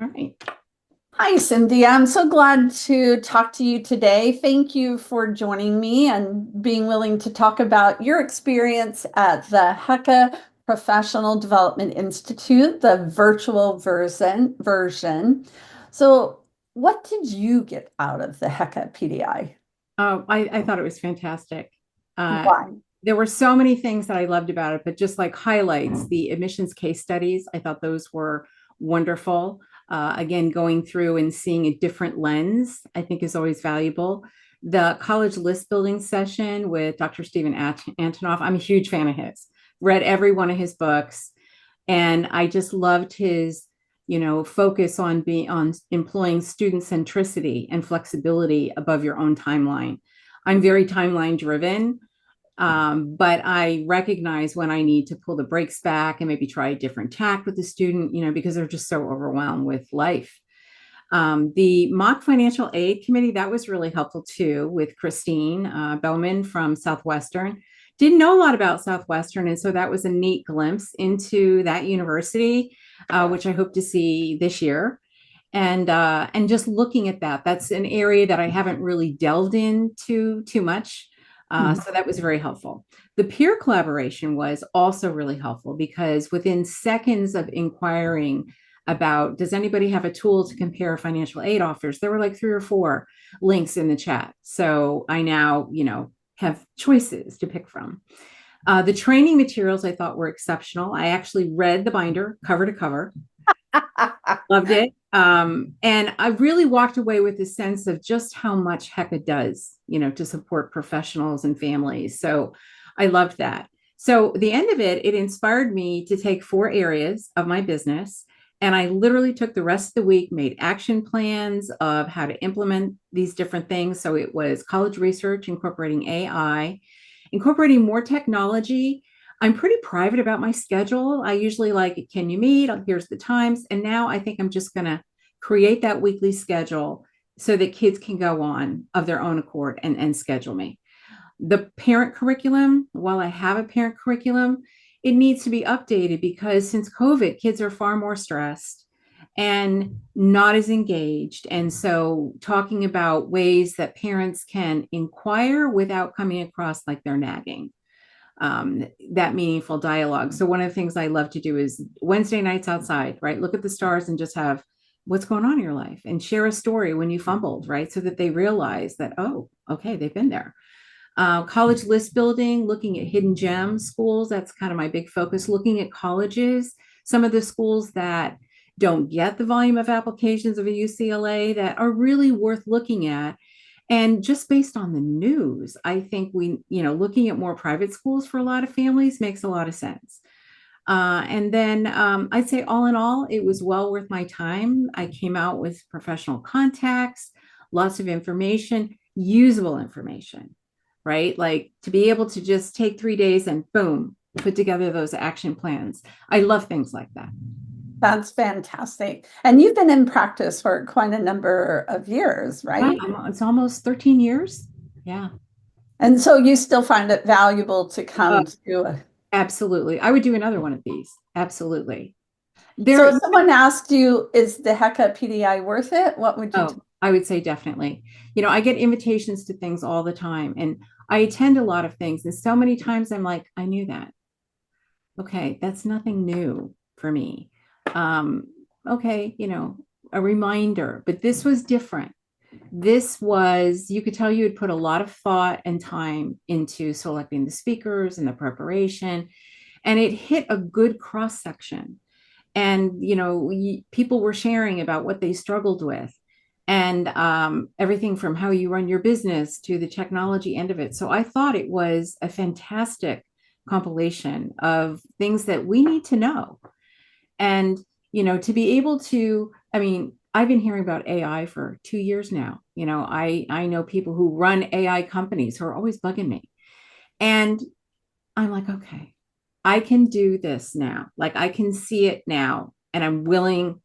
All right. Hi, Cynthia. I'm so glad to talk to you today. Thank you for joining me and being willing to talk about your experience at the HECA Professional Development Institute, the virtual version. So, what did you get out of the HECA PDI? I thought it was fantastic. Uh, Why? there were so many things that I loved about it, but just like highlights, the admissions case studies, I thought those were wonderful. Again, going through and seeing a different lens, I think is always valuable. The college list building session with Dr. Stephen Antonoff, I'm a huge fan of his, read every one of his books. And I just loved his focus on being on employing student centricity and flexibility above your own timeline. I'm very timeline driven, but I recognize when I need to pull the brakes back and maybe try a different tack with the student, because they're just so overwhelmed with life. The mock financial aid committee, that was really helpful too, with Christine Bellman from Southwestern. Didn't know a lot about Southwestern, and so that was a neat glimpse into that university, which I hope to see this year. And just looking at that, that's an area that I haven't really delved into too much. So that was very helpful. The peer collaboration was also really helpful because within seconds of inquiring about does anybody have a tool to compare financial aid offers, there were like 3 or 4 links in the chat. So I now, have choices to pick from. The training materials I thought were exceptional. I actually read the binder cover to cover. Loved it. And I really walked away with a sense of just how much HECA does, to support professionals and families. So I loved that. So the end of it, it inspired me to take 4 areas of my business. And I literally took the rest of the week, made action plans of how to implement these different things. So it was college research, incorporating AI, incorporating more technology. I'm pretty private about my schedule. I usually like, can you meet? Here's the times. And now I think I'm just going to create that weekly schedule so that kids can go on of their own accord and schedule me. The parent curriculum, while I have a parent curriculum, it needs to be updated because since COVID, kids are far more stressed and not as engaged. And so talking about ways that parents can inquire without coming across like they're nagging, that meaningful dialogue. So one of the things I love to do is Wednesday nights outside, right? Look at the stars and just have what's going on in your life and share a story when you fumbled, right? So that they realize that, oh, okay, they've been there. College list building, looking at hidden gem schools. That's kind of my big focus, looking at colleges, some of the schools that don't get the volume of applications of a UCLA that are really worth looking at. And just based on the news, I think looking at more private schools for a lot of families makes a lot of sense. And then I'd say all in all, it was well worth my time. I came out with professional contacts, lots of information, usable information, right? Like to be able to just take 3 days and boom, put together those action plans. I love things like that. That's fantastic. And you've been in practice for quite a number of years, Yeah, right? it's almost 13 years. Yeah. And so you still find it valuable to Uh, come to a. Absolutely. I would do another one of these. Absolutely. So There, if someone asked you, is the HECA PDI worth it? What would you oh, I would say definitely. I get invitations to things all the time and I attend a lot of things. And so many times I'm like, I knew that. Okay, that's nothing new for me. Um, okay, a reminder, but this was different. This was, you could tell you had put a lot of thought and time into selecting the speakers and the preparation, and it hit a good cross section. And people were sharing about what they struggled with, and everything from how you run your business to the technology end of it. So I thought it was a fantastic compilation of things that we need to know. And to be able to, I mean, I've been hearing about AI for 2 years now. I know people who run AI companies who are always bugging me, and I'm like, okay, I can do this now. Like I can see it now, and I'm willing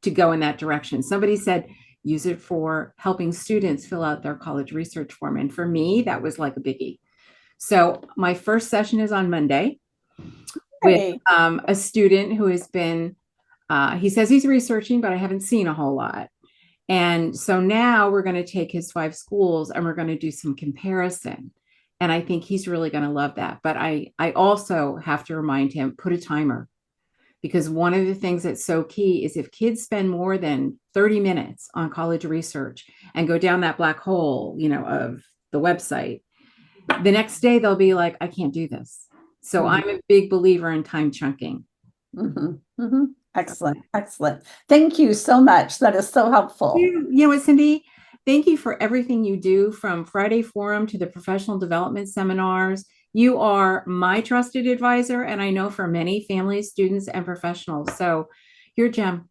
to go in that direction. Somebody said, use it for helping students fill out their college research form. And for me, that was like a biggie. So my first session is on Monday with say? a student who has been He says he's researching, but I haven't seen a whole lot. And so now we're going to take his 5 schools and we're going to do some comparison. And I think he's really going to love that. But I also have to remind him, put a timer, because one of the things that's so key is if kids spend more than 30 minutes on college research and go down that black hole, of the website, the next day they'll be like, I can't do this. So Mhm. I'm a big believer in time chunking. Excellent, excellent. Thank you so much. That is so helpful. You know what, Cindy? Thank you for everything you do, from Friday Forum to the professional development seminars. You are my trusted advisor, and I know for many families, students, and professionals. So you're a gem.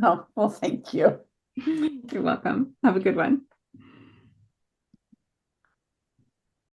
Oh, well, thank you. You're welcome. Have a good one.